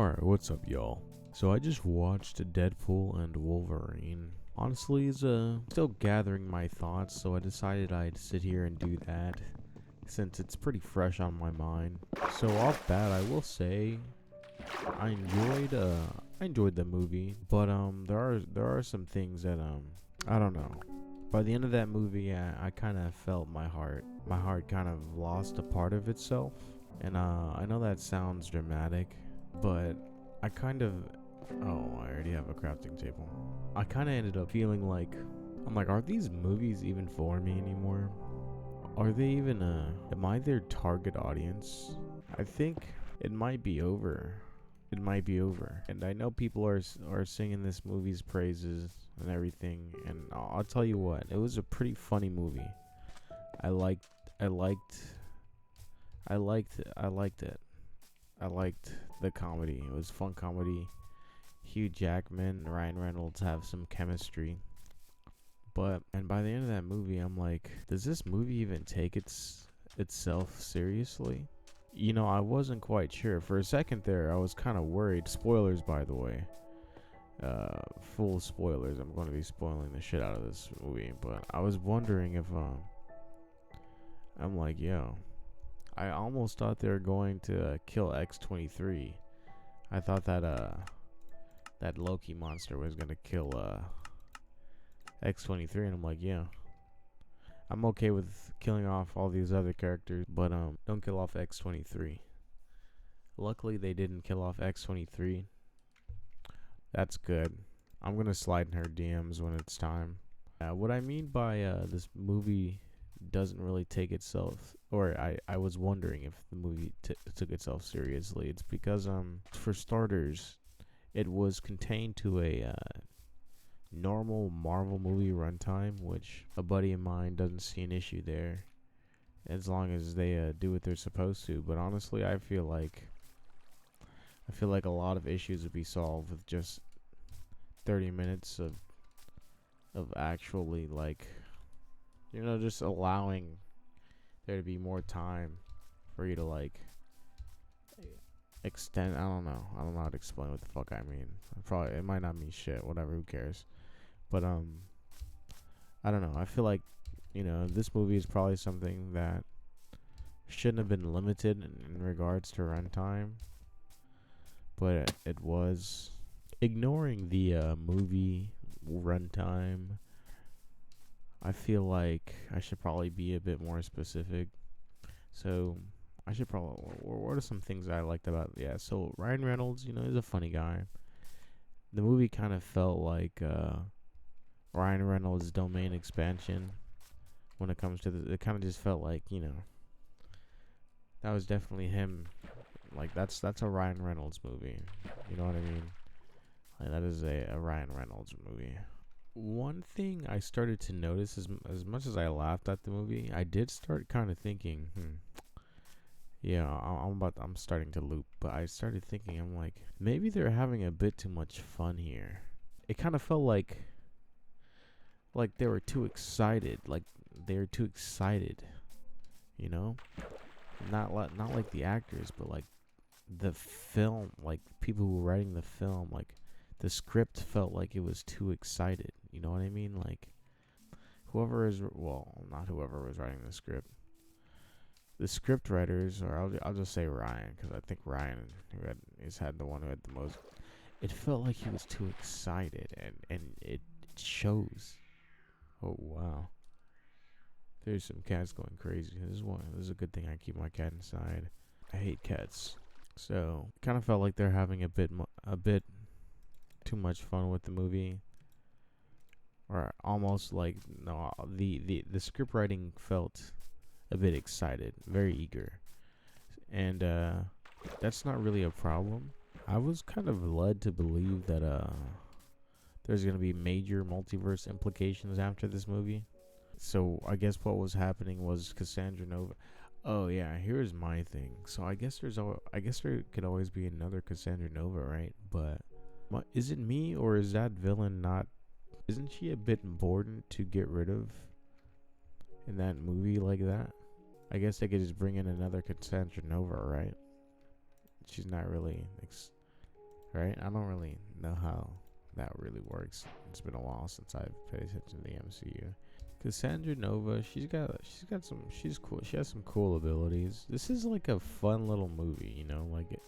Alright, what's up, y'all? So I just watched Deadpool and Wolverine. Honestly, it's still gathering my thoughts, so I decided I'd sit here and do that, since it's pretty fresh on my mind. So off bat, I will say I enjoyed the movie, but there are some things that I don't know. By the end of that movie, I kind of felt my heart kind of lost a part of itself, and I know that sounds dramatic, but I kind of oh, I already have a crafting table. I kind of ended up feeling like I'm like, are these movies even for me anymore? Are they even am I their target audience? I think it might be over. It might be over. And I know people are singing this movie's praises and everything, and I'll tell you what, it was a pretty funny movie. I liked it. I liked the comedy. It was fun comedy. Hugh Jackman and Ryan Reynolds have some chemistry. And by the end of that movie, I'm like, does this movie even take itself seriously? You know, I wasn't quite sure. For a second there, I was kind of worried. Spoilers, by the way. Full spoilers. I'm going to be spoiling the shit out of this movie. But I was wondering if, I'm like, yo, I almost thought they were going to kill X-23. I thought that Loki monster was going to kill, X-23. And I'm like, yeah, I'm okay with killing off all these other characters, but don't kill off X-23. Luckily, they didn't kill off X-23. That's good. I'm gonna slide in her DMs when it's time. What I mean by this movie doesn't really take itself, or I was wondering if the movie took itself seriously. It's because for starters, it was contained to a normal Marvel movie runtime, which a buddy of mine doesn't see an issue there, as long as they do what they're supposed to. But honestly, I feel like a lot of issues would be solved with just 30 minutes of actually, like, you know, just allowing there to be more time for you to, like, extend. I don't know how to explain what the fuck I mean. Probably it might not mean shit, whatever, who cares. But I don't know. I feel like, you know, this movie is probably something that shouldn't have been limited in regards to runtime, but it was. Ignoring the movie runtime, I feel like I should probably be a bit more specific. So I should probably. What are some things I liked about? Yeah. So Ryan Reynolds, you know, he's a funny guy. The movie kind of felt like Ryan Reynolds' domain expansion when it comes to the. It kind of just felt like, you know, that was definitely him. Like that's a Ryan Reynolds movie. You know what I mean? Like, that is a Ryan Reynolds movie. One thing I started to notice, as much as I laughed at the movie, I did start kind of thinking, yeah, I'm starting to loop, but I started thinking, I'm like, maybe they're having a bit too much fun here. It kind of felt like they were too excited, you know? Not like the actors, but like the film, like people who were writing the film, like the script felt like it was too excited. You know what I mean? Like not whoever was writing the script. The script writers, or I'll just say Ryan, because I think Ryan is the one who had the most. It felt like he was too excited, and it shows. Oh wow. There's some cats going crazy. This is a good thing I keep my cat inside. I hate cats. So it kind of felt like they're having a bit too much fun with the movie, or almost like, no, the script writing felt a bit excited, very eager, and that's not really a problem. I was kind of led to believe that there's gonna be major multiverse implications after this movie. So I guess what was happening was Cassandra Nova. Oh yeah, here's my thing. So I guess there could always be another Cassandra Nova, right? But is it me, or is that villain not? Isn't she a bit important to get rid of in that movie like that? I guess they could just bring in another Cassandra Nova, right? She's not really right? I don't really know how that really works. It's been a while since I've paid attention to the MCU. Cassandra Nova, she's cool. She has some cool abilities. This is like a fun little movie, you know, like it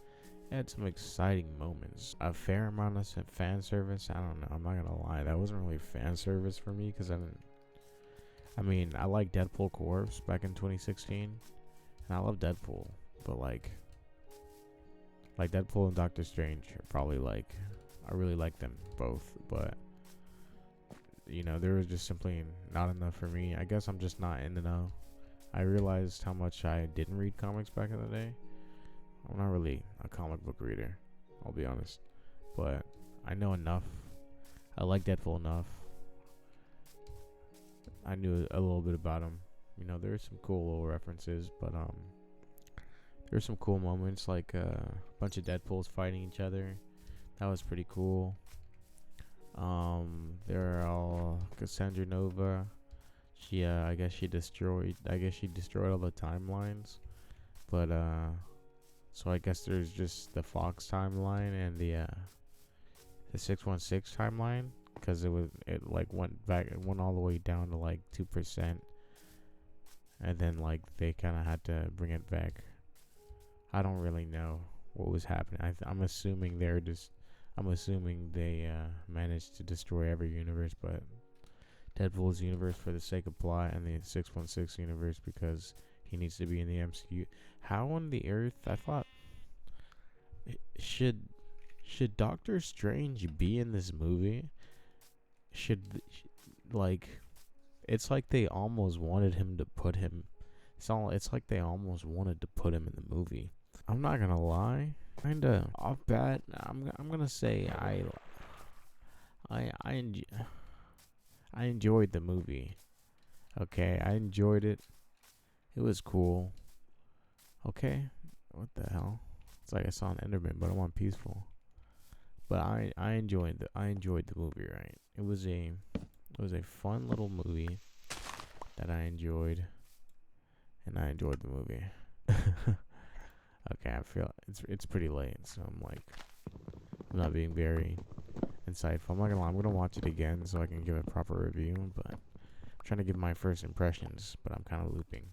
had some exciting moments. A fair amount of fan service. I don't know. I'm not gonna lie, that wasn't really fan service for me because I didn't. I mean, I like Deadpool Corps back in 2016, and I love Deadpool, but like Deadpool and Doctor Strange are probably like, I really like them both, but you know, there was just simply not enough for me. I guess I'm just not in the know. I realized how much I didn't read comics back in the day. I'm not really a comic book reader, I'll be honest, but I know enough. I like Deadpool enough. I knew a little bit about him. You know, there's some cool little references, but there's some cool moments, like a bunch of Deadpools fighting each other. That was pretty cool. They're all Cassandra Nova. She I guess she destroyed all the timelines. But so I guess there's just the Fox timeline and the 616 timeline, because it went all the way down to like 2%, and then like they kind of had to bring it back. I don't really know what was happening. I'm assuming they managed to destroy every universe, but Deadpool's universe for the sake of plot, and the 616 universe because he needs to be in the MCU. How on the earth? I thought should Doctor Strange be in this movie? It's like they almost wanted him to put him. It's like they almost wanted to put him in the movie. I'm not gonna lie, kinda off bat. I'm gonna say I enjoyed the movie. Okay, I enjoyed it. It was cool. Okay, what the hell? It's like I saw an Enderman, but I'm on peaceful. But I enjoyed the movie. Right, it was a fun little movie that I enjoyed, and I enjoyed the movie. Okay, I feel it's pretty late, so I'm not being very insightful. I'm not gonna lie, I'm gonna watch it again so I can give a proper review, but I'm trying to give my first impressions, but I'm kind of looping.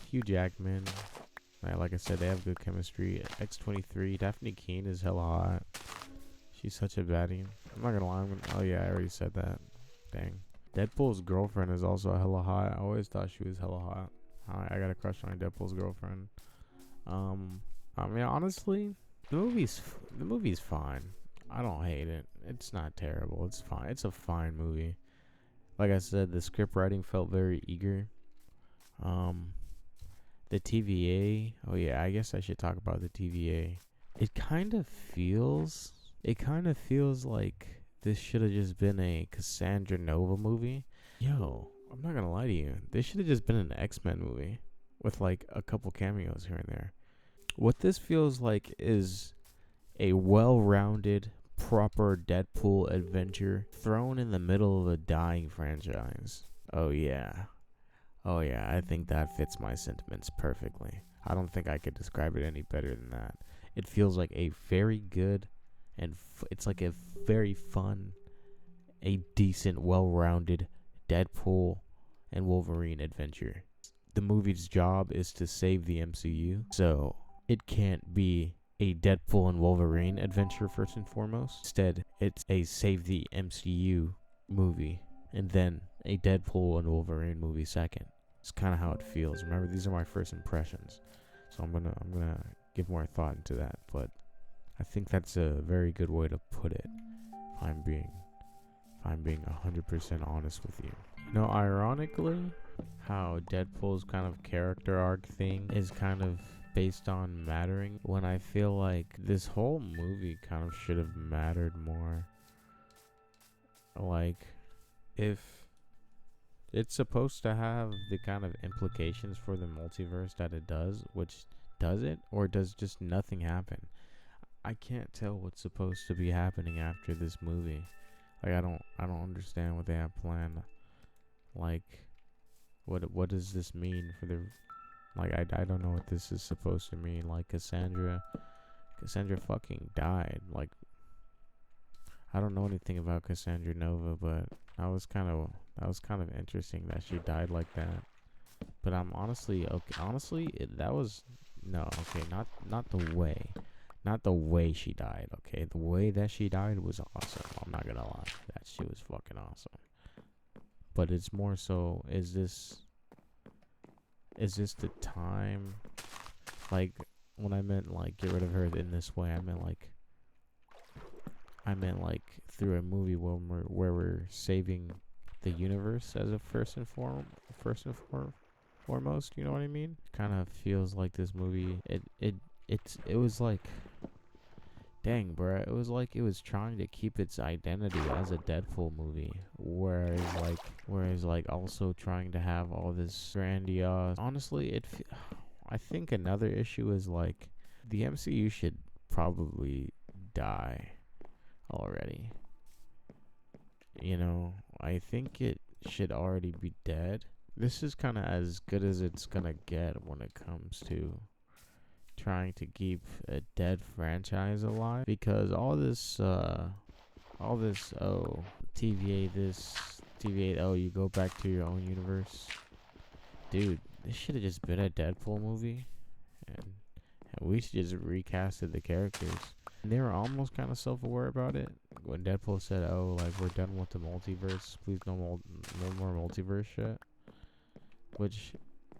Hugh Jackman, like I said, they have good chemistry. X-23, Daphne Keane is hella hot. She's such a baddie. I'm not gonna lie, oh yeah, I already said that. Dang. Deadpool's girlfriend is also hella hot. I always thought she was hella hot. I got a crush on Deadpool's girlfriend. I mean, honestly, the movie's fine. I don't hate it. It's not terrible. It's fine. It's a fine movie. Like I said, the script writing felt very eager. The TVA. Oh yeah, I guess I should talk about the TVA. It kind of feels like this should have just been a Cassandra Nova movie. Yo, I'm not gonna lie to you. This should have just been an X-Men movie with like a couple cameos here and there. What this feels like is a well-rounded, proper Deadpool adventure thrown in the middle of a dying franchise. Oh yeah, I think that fits my sentiments perfectly. I don't think I could describe it any better than that. It feels like a very good and it's like a very fun, a decent, well-rounded Deadpool and Wolverine adventure. The movie's job is to save the MCU, so it can't be a Deadpool and Wolverine adventure first and foremost. Instead, it's a save the MCU movie, and then a Deadpool and Wolverine movie second. It's kind of how it feels. Remember, these are my first impressions, so I'm gonna give more thought into that. But I think that's a very good way to put it. If I'm being 100% honest with you. You know, ironically, how Deadpool's kind of character arc thing is kind of based on mattering, when I feel like this whole movie kind of should have mattered more. Like, if it's supposed to have the kind of implications for the multiverse that it does, which does it, or does just nothing happen? I can't tell what's supposed to be happening after this movie. Like, I don't understand what they have planned. Like, what does this mean for the, like, I don't know what this is supposed to mean. Like, Cassandra fucking died. Like, I don't know anything about Cassandra Nova, but that was kind of interesting that she died like that. But I'm honestly okay. Honestly, that was no okay. Not the way, not the way she died. Okay, the way that she died was awesome. I'm not gonna lie, that shit was fucking awesome. But it's more so, is this the time? Like when I meant like get rid of her in this way, I meant like through a movie where we're saving the universe as a foremost. You know what I mean? Kind of feels like this movie. It was like, dang, bruh. It was like it was trying to keep its identity as a Deadpool movie, whereas like also trying to have all this grandiose. Honestly, I think another issue is like the MCU should probably die already. You know, I think it should already be dead. This is kind of as good as it's gonna get when it comes to trying to keep a dead franchise alive, because all this, oh, TVA this, TVA, oh, you go back to your own universe. Dude, this should have just been a Deadpool movie, and we should just recasted the characters. And they were almost kind of self-aware about it when Deadpool said, "Oh, like we're done with the multiverse. Please no more multiverse shit." Which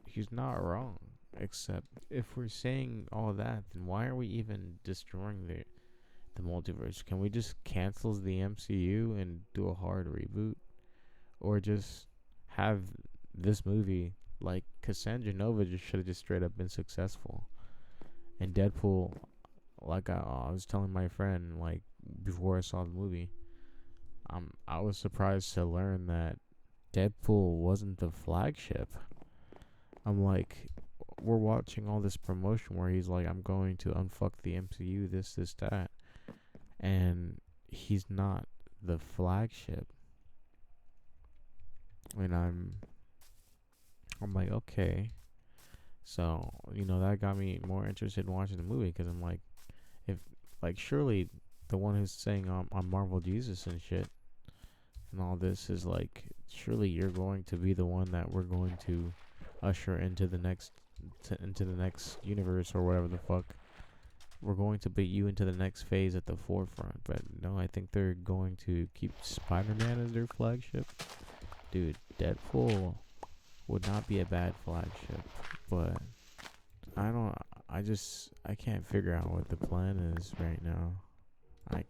he's not wrong. Except if we're saying all that, then why are we even destroying the multiverse? Can we just cancel the MCU and do a hard reboot, or just have this movie like Cassandra Nova just should have just straight up been successful, and Deadpool, like I was telling my friend like before I saw the movie, I was surprised to learn that Deadpool wasn't the flagship. I'm like, we're watching all this promotion where he's like, I'm going to unfuck the MCU, this, that, and he's not the flagship. And I'm like, okay. So, that got me more interested in watching the movie, because I'm like, if, like, surely the one who's saying I'm Marvel Jesus and shit and all this is like, surely you're going to be the one that we're going to usher into the next universe or whatever the fuck. We're going to put you into the next phase at the forefront. But no, I think they're going to keep Spider-Man as their flagship. Dude, Deadpool would not be a bad flagship, but I can't figure out what the plan is right now. I'm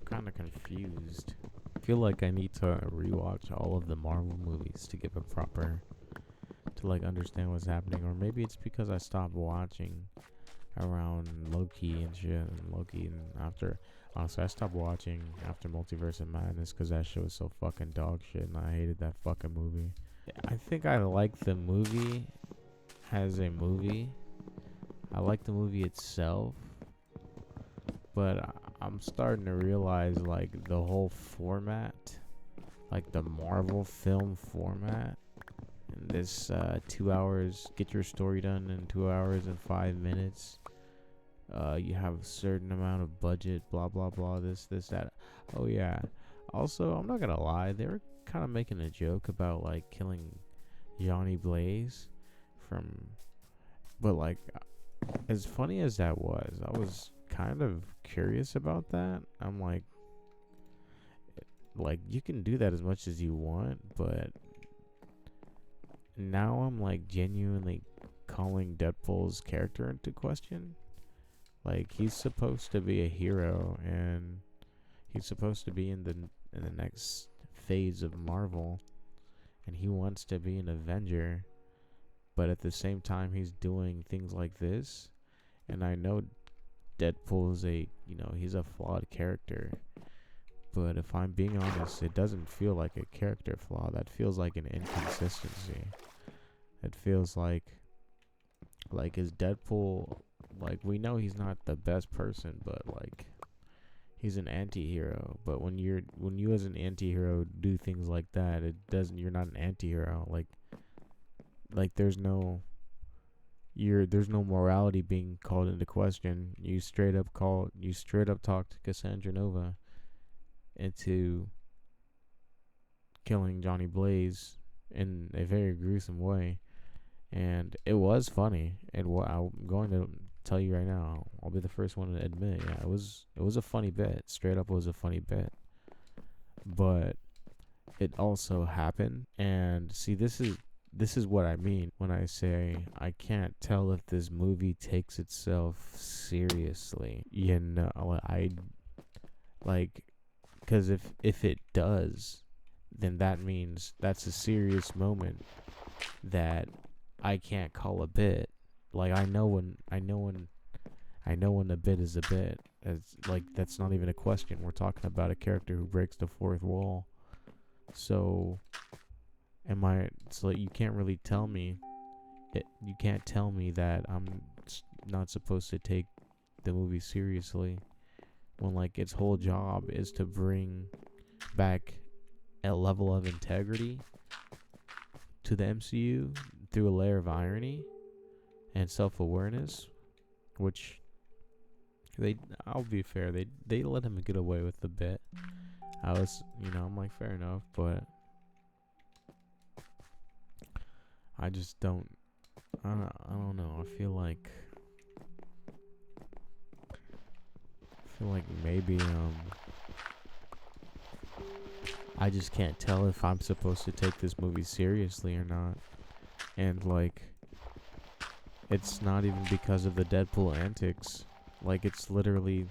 kind of confused. I feel like I need to rewatch all of the Marvel movies to give a proper, to like understand what's happening. Or maybe it's because I stopped watching around Loki and shit, and after, honestly, I stopped watching after Multiverse of Madness because that shit was so fucking dog shit, and I hated that fucking movie. I think I like the movie as a movie. I like the movie itself, but I'm starting to realize like the whole format, like the Marvel film format, and this 2 hours, get your story done in 2 hours and 5 minutes. You have a certain amount of budget, blah blah blah, this that. Oh yeah. Also, I'm not gonna lie, they were kind of making a joke about like killing Johnny Blaze but like, as funny as that was, I was kind of curious about that. I'm like you can do that as much as you want, but now I'm like genuinely calling Deadpool's character into question. Like, he's supposed to be a hero, and he's supposed to be in the next phase of Marvel, and he wants to be an Avenger, but at the same time he's doing things like this. And I know Deadpool is he's a flawed character, but if I'm being honest, it doesn't feel like a character flaw. That feels like an inconsistency. It feels like is Deadpool, like, we know he's not the best person, but like, he's an anti-hero. But when you as an anti-hero do things like that, you're not an anti-hero. Like there's no there's no morality being called into question. You straight up talked Cassandra Nova into killing Johnny Blaze in a very gruesome way, and it was funny. And what I'm going to tell you right now, I'll be the first one to admit, yeah, it was a funny bit. Straight up, was a funny bit. But it also happened, and see, this is what I mean when I say I can't tell if this movie takes itself seriously. You know, I like, because if it does, then that means that's a serious moment that I can't call a bit. Like I know when a bit is a bit. It's like that's not even a question. We're talking about a character who breaks the fourth wall. So so you can't really tell me you can't tell me that I'm not supposed to take the movie seriously when like its whole job is to bring back a level of integrity to the MCU through a layer of irony and self-awareness, which I'll be fair, they let him get away with a bit. I'm like, fair enough, but I just don't I don't know. I feel like maybe I just can't tell if I'm supposed to take this movie seriously or not. And like it's not even because of the Deadpool antics. Like it's literally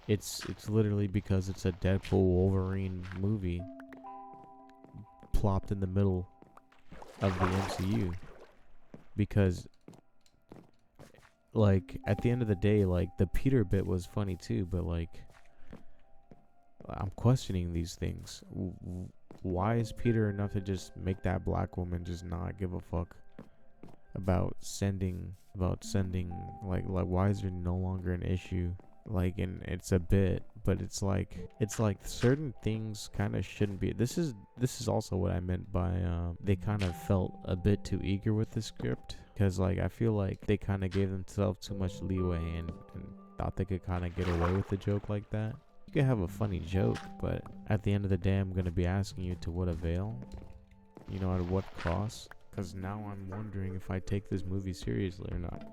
because it's a Deadpool Wolverine movie plopped in the middle of the MCU. Because like at the end of the day, like the Peter bit was funny too, but like I'm questioning these things. Why is Peter enough to just make that black woman just not give a fuck about sending like why is there no longer an issue? Like, and it's a bit, but it's like certain things kind of shouldn't be. This is also what I meant by they kind of felt a bit too eager with the script, because like I feel like they kind of gave themselves too much leeway and thought they could kind of get away with a joke like that. You could have a funny joke, but at the end of the day, I'm gonna be asking you to what avail? You know, at what cost? Because now I'm wondering if I take this movie seriously or not.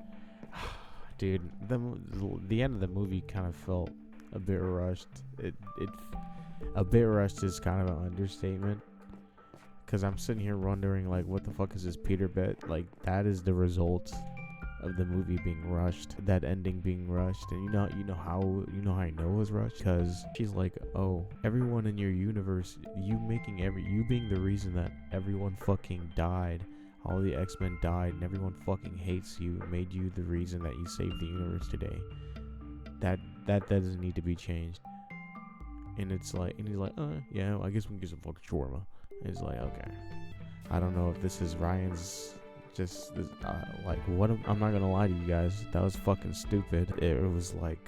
Dude, the end of the movie kind of felt a bit rushed. A bit rushed is kind of an understatement. Because I'm sitting here wondering, like, what the fuck is this Peter bit? Like, that is the result of the movie being rushed, that ending being rushed. And you know how I know it was rushed, because she's like, oh, everyone in your universe, you being the reason that everyone fucking died, all the X-Men died, and everyone fucking hates you, made you the reason that you saved the universe today. That doesn't need to be changed. And it's like, and he's like, yeah, I guess we can get some fucking shawarma. And it's like, okay, I don't know if this is Ryan's like, what I'm not gonna lie to you guys, that was fucking stupid. It was like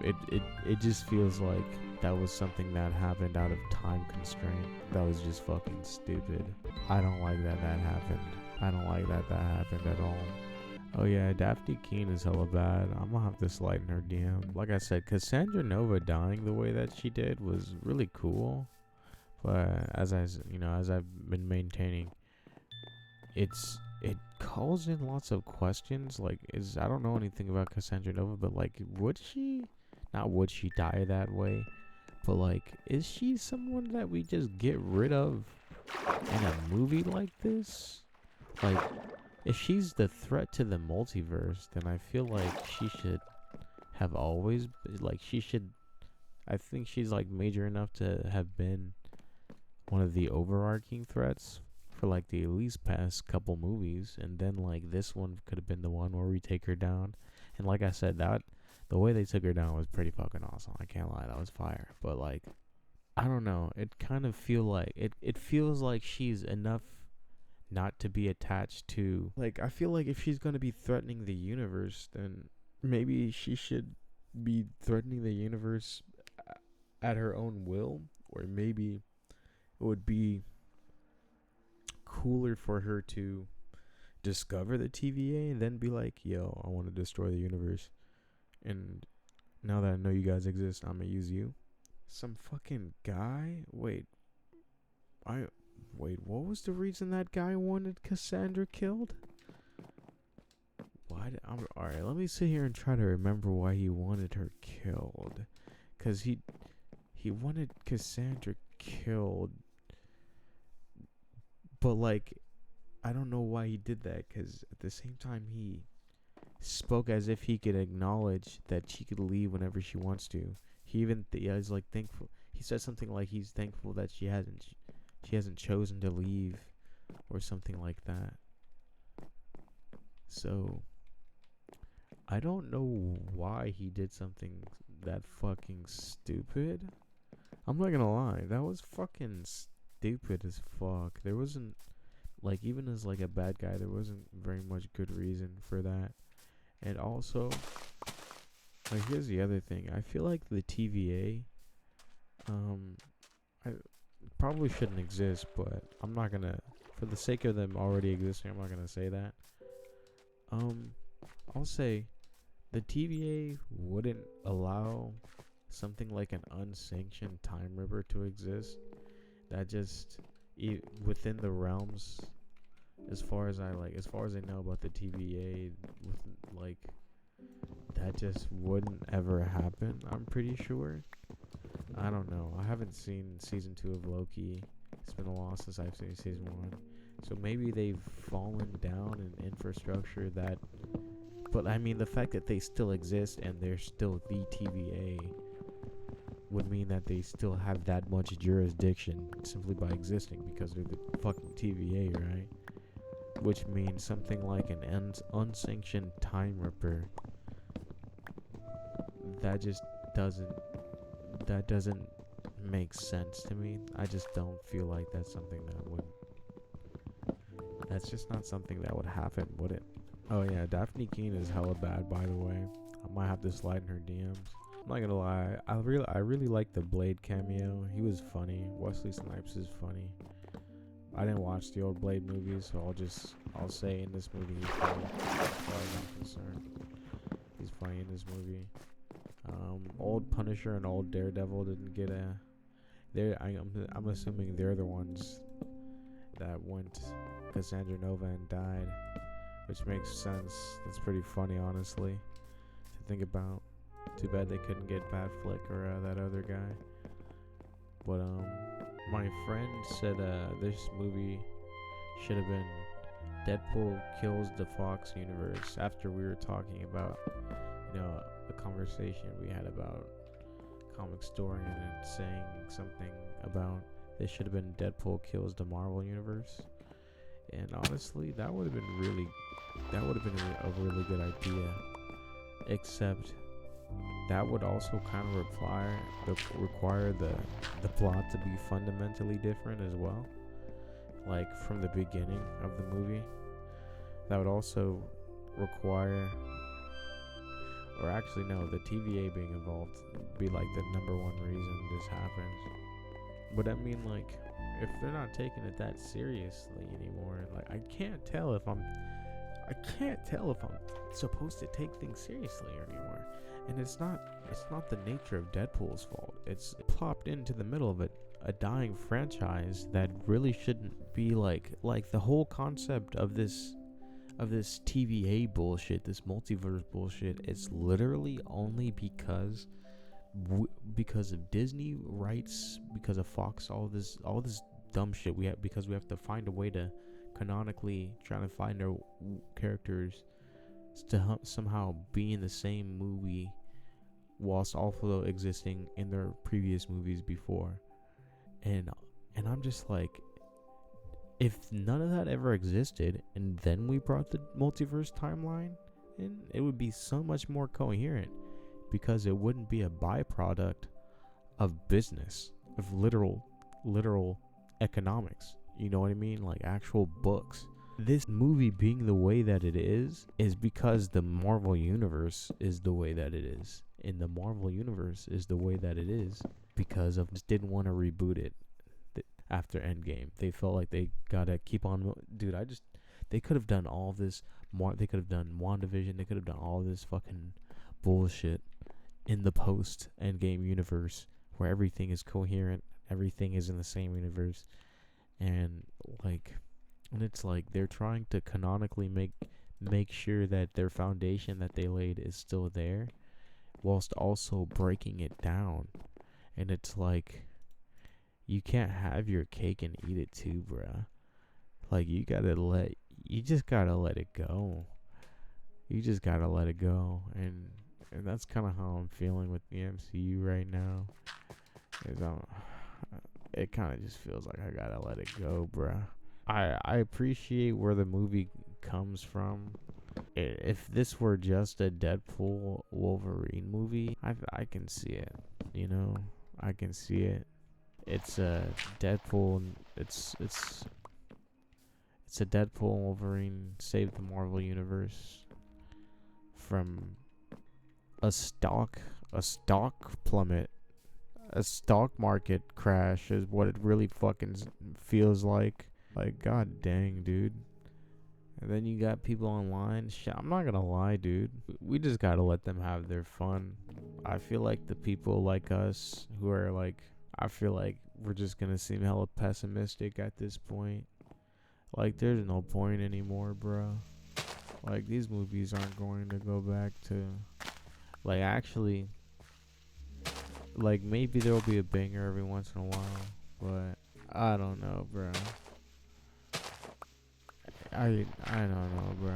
it just feels like that was something that happened out of time constraint. That was just fucking stupid. I don't like that happened. I don't like that happened at all. Oh yeah, Daphne Keane is hella bad. I'm gonna have to slide in her DM. Like I said, Cassandra Nova dying the way that she did was really cool. But as I've been maintaining, it calls in lots of questions. Like, I don't know anything about Cassandra Nova, but like, would she die that way? But like, is she someone that we just get rid of in a movie like this? Like, if she's the threat to the multiverse, then I feel like she should have always, like, I think she's like major enough to have been one of the overarching threats for like the at least past couple movies, and then like this one could have been the one where we take her down. And like I said, that the way they took her down was pretty fucking awesome. I can't lie, that was fire. But like, I don't know, it kind of it feels like she's enough not to be attached to, like, I feel like if she's gonna be threatening the universe, then maybe she should be threatening the universe at her own will, or maybe it would be cooler for her to discover the TVA and then be like, yo, I want to destroy the universe. And now that I know you guys exist, I'm gonna use you. Some fucking guy? What was the reason that guy wanted Cassandra killed? Alright, let me sit here and try to remember why he wanted her killed. Cause he wanted Cassandra killed. But like, I don't know why he did that, cause at the same time he spoke as if he could acknowledge that she could leave whenever she wants to. He even is like thankful. He said something like he's thankful that she hasn't chosen to leave, or something like that. So I don't know why he did something that fucking stupid. I'm not gonna lie, that was fucking stupid as fuck. There wasn't, like, even as like a bad guy, there wasn't very much good reason for that. And also, like, here's the other thing. I feel like the TVA, I probably shouldn't exist, but I'm not gonna, for the sake of them already existing, I'm not gonna say that. I'll say the TVA wouldn't allow something like an unsanctioned time ripper to exist. That just, within the realms, as far as I know about the TVA, like, that just wouldn't ever happen. I'm pretty sure. I don't know. I haven't seen season 2 of Loki. It's been a while since I've seen season 1. So maybe they've fallen down in infrastructure that, but I mean, the fact that they still exist and they're still the TVA would mean that they still have that much jurisdiction simply by existing, because they're the fucking TVA, right? Which means something like an unsanctioned time ripper, that doesn't make sense to me. I just don't feel like that's something that's just not something that would happen, would it? Oh yeah, Daphne Keane is hella bad, by the way. I might have to slide in her DMs. I'm not gonna lie, I really like the Blade cameo. He was funny. Wesley Snipes is funny. I didn't watch the old Blade movies, so I'll say in this movie he's funny, as far as I'm concerned. He's funny in this movie. Old Punisher and old Daredevil didn't get I'm assuming they're the ones that went Cassandra Nova and died, which makes sense. That's pretty funny, honestly, to think about. Too bad they couldn't get Batfleck or that other guy. But my friend said this movie should have been Deadpool Kills the Fox Universe, after we were talking about, a conversation we had about comic story and saying something about this should have been Deadpool Kills the Marvel Universe. And honestly, that would have been a really good idea, except that would also kind of require the plot to be fundamentally different as well, like from the beginning of the movie. That would also require, or actually no, the TVA being involved would be like the number one reason this happens. But I mean, like, if they're not taking it that seriously anymore, like, I can't tell if I'm supposed to take things seriously anymore. And it's not the nature of Deadpool's fault. It's plopped into the middle of a dying franchise that really shouldn't be like the whole concept of this TVA bullshit, this multiverse bullshit. It's literally only because of Disney rights, because of Fox, all this dumb shit because we have to find a way to canonically try to find their characters to somehow be in the same movie whilst also existing in their previous movies before. And I'm just like, if none of that ever existed and then we brought the multiverse timeline in, it would be so much more coherent, because it wouldn't be a byproduct of business, of literal economics. You know what I mean? Like actual books. This movie being the way that it is because the Marvel Universe is the way that it is. And the Marvel Universe is the way that it is because of just didn't want to reboot it after Endgame. They felt like they gotta keep on. Dude, They could have done all this more. They could have done WandaVision. They could have done all this fucking bullshit in the post Endgame universe where everything is coherent, everything is in the same universe, and like, and it's like they're trying to canonically make sure that their foundation that they laid is still there, whilst also breaking it down, and it's like you can't have your cake and eat it too, bruh. Like you just gotta let it go. You just gotta let it go, and that's kind of how I'm feeling with the MCU right now. Is it kind of just feels like I gotta let it go, bruh. I appreciate where the movie comes from. If this were just a Deadpool Wolverine movie, I can see it. You know, I can see it. It's a Deadpool. It's a Deadpool Wolverine save the Marvel universe from a stock plummet, a stock market crash is what it really fucking feels like. Like, god dang, dude. And then you got people online. I'm not gonna lie, dude. We just gotta let them have their fun. I feel like the people like us who are like, I feel like we're just gonna seem hella pessimistic at this point. Like, there's no point anymore, bro. Like, these movies aren't going to go back to, like, actually, like, maybe there'll be a banger every once in a while, but I don't know, bro. I don't know, bro.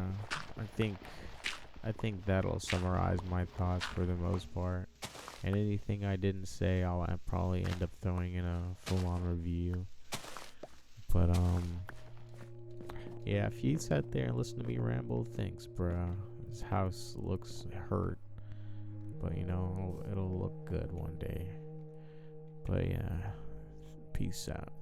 I think that'll summarize my thoughts for the most part. And anything I didn't say, I'll probably end up throwing in a full-on review. But yeah, if you sat there and listened to me ramble, thanks, bro. This house looks hurt, but you know, it'll look good one day. But yeah, peace out.